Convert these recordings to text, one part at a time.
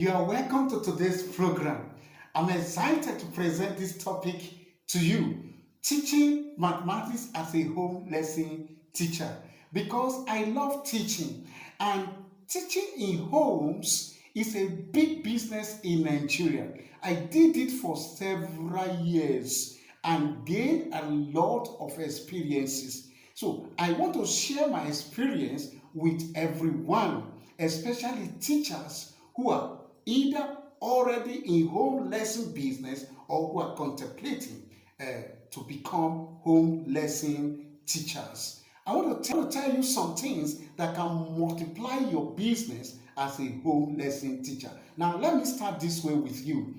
You are welcome to today's program. I'm excited to present this topic to you, teaching mathematics as a home lesson teacher, because I love teaching, and teaching in homes is a big business in Nigeria. I did it for several years and gained a lot of experiences. So I want to share my experience with everyone, especially teachers who are either already in home lesson business or who are contemplating uh, to become home lesson teachers. I want to tell you some things that can multiply your business as a home lesson teacher. Now, let me start this way with you.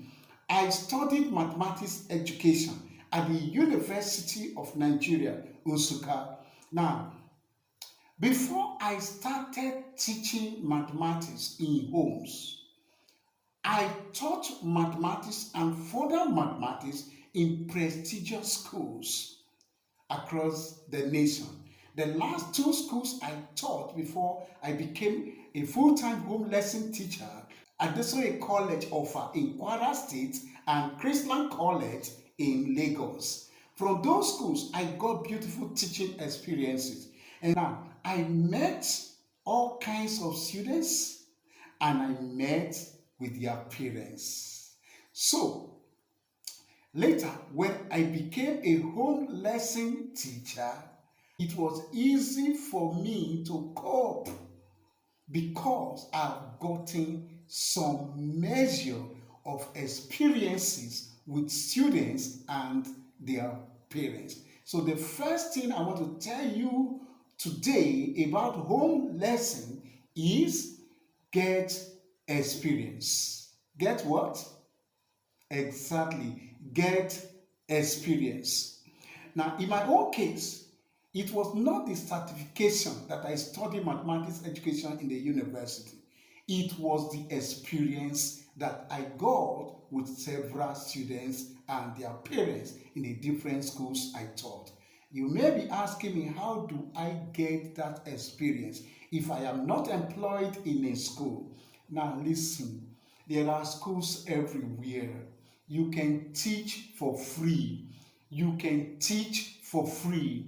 I studied mathematics education at the University of Nigeria, Nsukka. Now, before I started teaching mathematics in homes, I taught mathematics and further mathematics in prestigious schools across the nation. The last two schools I taught before I became a full-time home lesson teacher, Adesoye College Offa in Kwara State and Chrisland College in Lagos. From those schools, I got beautiful teaching experiences. And now I met all kinds of students and I met with their parents. So later, when I became a home lesson teacher, it was easy for me to cope because I've gotten some measure of experiences with students and their parents. So the first thing I want to tell you today about home lesson is get experience. Get what? Exactly. Get experience. Now, in my own case, it was not the certification that I studied mathematics education in the university. It was the experience that I got with several students and their parents in the different schools I taught. You may be asking me, how do I get that experience if I am not employed in a school? Now listen, there are schools everywhere. You can teach for free. You can teach for free.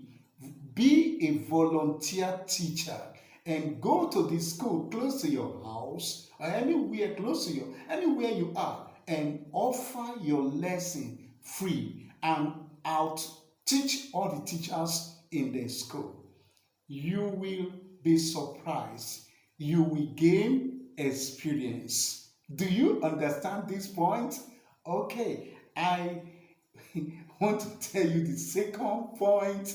Be a volunteer teacher and go to the school close to your house or anywhere close to you, anywhere you are, and offer your lesson free and out teach all the teachers in the school. You will be surprised. You will gain experience. Do you understand this point? Okay, I want to tell you the second point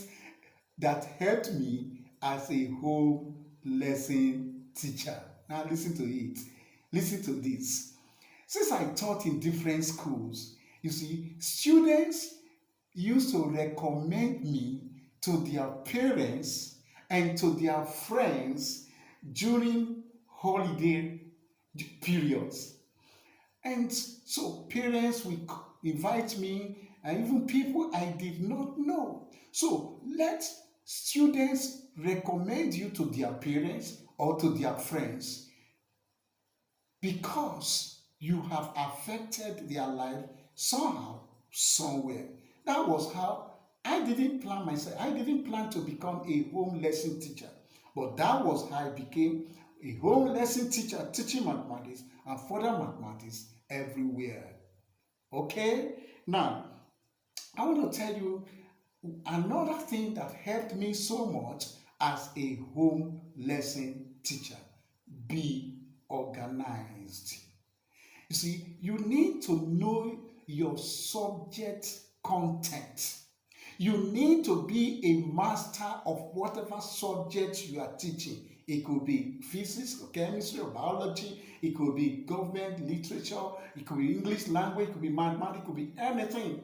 that helped me as a home lesson teacher. Now listen to it. Listen to this. Since I taught in different schools, you see, students used to recommend me to their parents and to their friends during holiday periods. And so parents will invite me and even people I did not know. So let students recommend you to their parents or to their friends because you have affected their life somehow, somewhere. That was how I didn't plan myself. I didn't plan to become a home lesson teacher. But that was how I became a home lesson teacher, teaching mathematics and further mathematics everywhere. Okay? Now, I want to tell you another thing that helped me so much as a home lesson teacher. Be organized. You see, you need to know your subject content. You need to be a master of whatever subject you are teaching. It could be physics, or chemistry, or biology. It could be government, literature. It could be English language. It could be mathematics. It could be anything.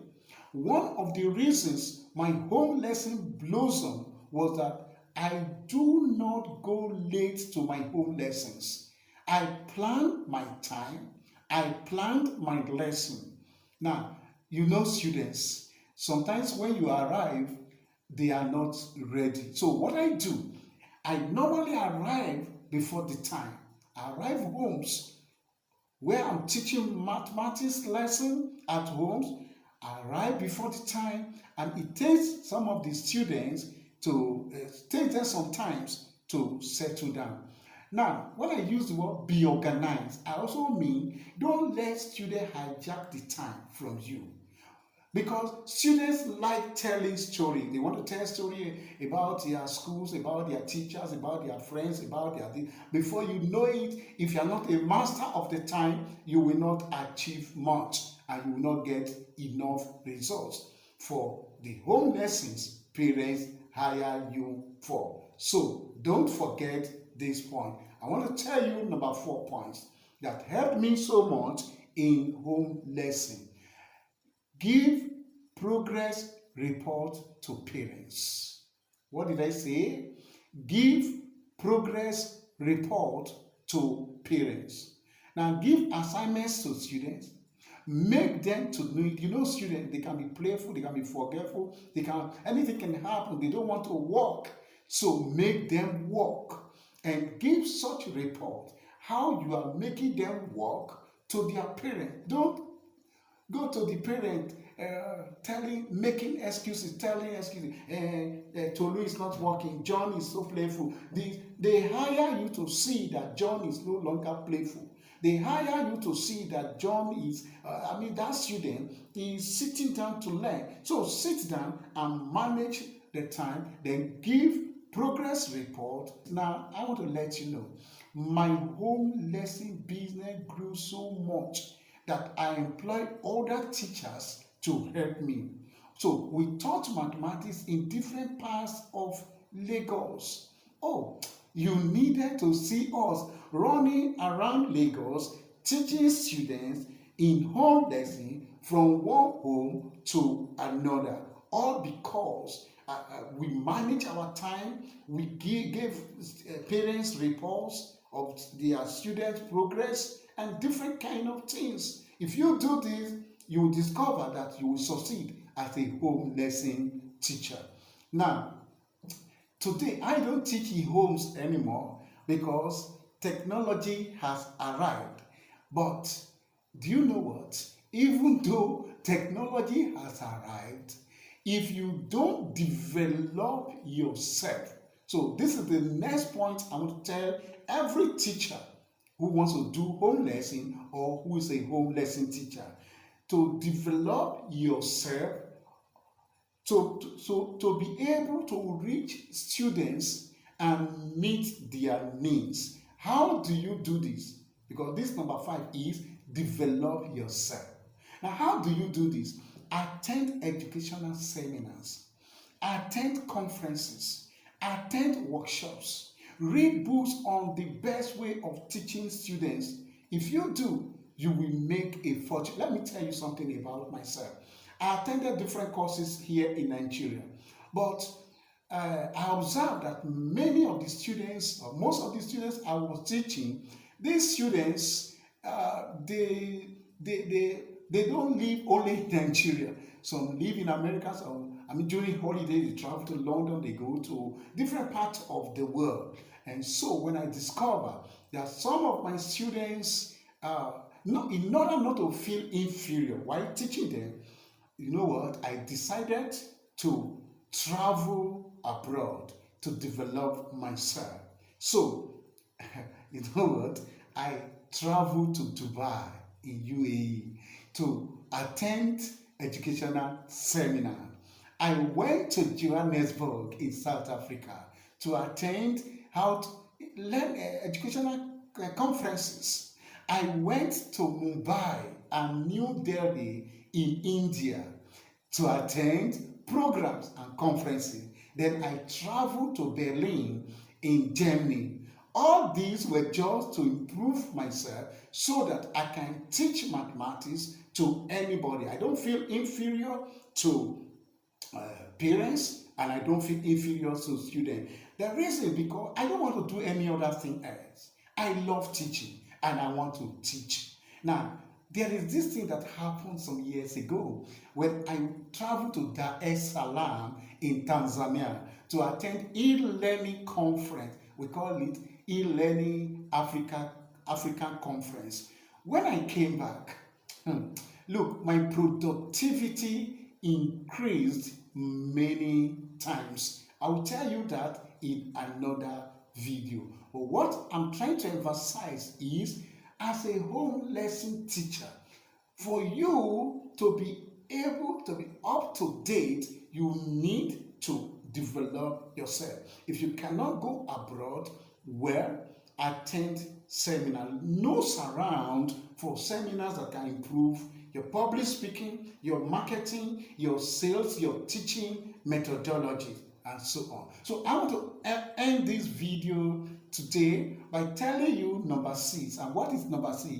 One of the reasons my home lesson blossomed was that I do not go late to my home lessons. I plan my time. I planned my lesson. Now, you know students, sometimes when you arrive, they are not ready. So what I do, I normally arrive before the time. I arrive homes where I'm teaching mathematics lesson at home, I arrive before the time, and it takes some of the students to take them sometimes to settle down. Now, when I use the word be organized, I also mean don't let students hijack the time from you. Because students like telling stories. They want to tell story about their schools, about their teachers, about their friends, about their things. Before you know it, if you are not a master of the time, you will not achieve much and you will not get enough results for the home lessons parents hire you for. So don't forget this point. I want to tell you number 4 points that helped me so much in home lesson. Give progress report to parents. What did I say? Give progress report to parents. Now give assignments to students. Make them to know. You know, students, they can be playful, they can be forgetful, anything can happen. They don't want to work. So make them work and give such report how you are making them work to their parent. Don't go to the parent making excuses, telling excuses. Tolu is not working. John is so playful. They hire you to see that John is no longer playful. They hire you to see that John is, that student is sitting down to learn. So sit down and manage the time, then give progress report. Now, I want to let you know, my home lesson business grew so much that I employed other teachers to help me. So we taught mathematics in different parts of Lagos. Oh, you needed to see us running around Lagos teaching students in home lesson from one home to another, all because we manage our time, we gave parents reports of their students' progress and different kind of things. If you do this, you will discover that you will succeed as a home lesson teacher. Now, today I don't teach in homes anymore because technology has arrived. But do you know what? Even though technology has arrived, if you don't develop yourself, so this is the next point I want to tell every teacher who wants to do home lesson or who is a home lesson teacher, to develop yourself to be able to reach students and meet their needs. How do you do this? Because this number 5 is develop yourself. Now, how do you do this? Attend educational seminars, attend conferences, attend workshops, read books on the best way of teaching students. If you do, you will make a fortune. Let me tell you something about myself. I attended different courses here in Nigeria, but I observed that many of the students, or most of the students I was teaching, these students, they don't live only in Nigeria. Some live in America. Some, during holidays, they travel to London. They go to different parts of the world. And so, when I discover that some of my students, in order not to feel inferior while teaching them, you know what? I decided to travel abroad to develop myself. So, you know what? I traveled to Dubai in UAE to attend educational seminar. I went to Johannesburg in South Africa to attend how to learn educational conferences. I went to Mumbai and New Delhi in India to attend programs and conferences. Then I traveled to Berlin in Germany. All these were just to improve myself so that I can teach mathematics to anybody. I don't feel inferior to parents, and I don't feel inferior to students. The reason is because I don't want to do any other thing else. I love teaching and I want to teach. Now, there is this thing that happened some years ago when I traveled to Dar es Salaam in Tanzania to attend e-learning conference. We call it e-learning African conference. When I came back, look, my productivity increased many times. I will tell you that in another video. But what I'm trying to emphasize is, as a home lesson teacher, for you to be able to be up to date, you need to develop yourself. If you cannot go abroad, well, attend seminar. Nose around for seminars that can improve your public speaking, your marketing, your sales, your teaching methodologies, and so on. So I want to end this video today by telling you number 6. And what is number 6?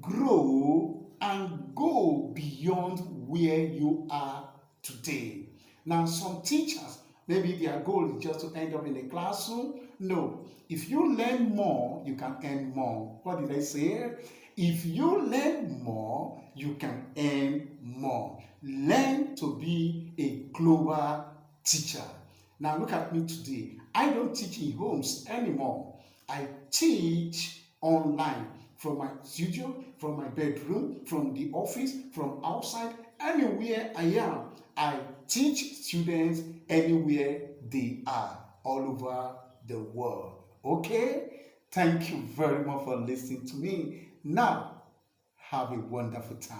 Grow and go beyond where you are today. Now, some teachers, maybe their goal is just to end up in a classroom. No. If you learn more, you can earn more. What did I say? If you learn more, you can earn more. Learn to be a global teacher. Now, look at me today. I don't teach in homes anymore. I teach online, from my studio, from my bedroom, from the office, from outside, anywhere I am. I teach students anywhere they are, all over the world. Okay? Thank you very much for listening to me. Now, have a wonderful time.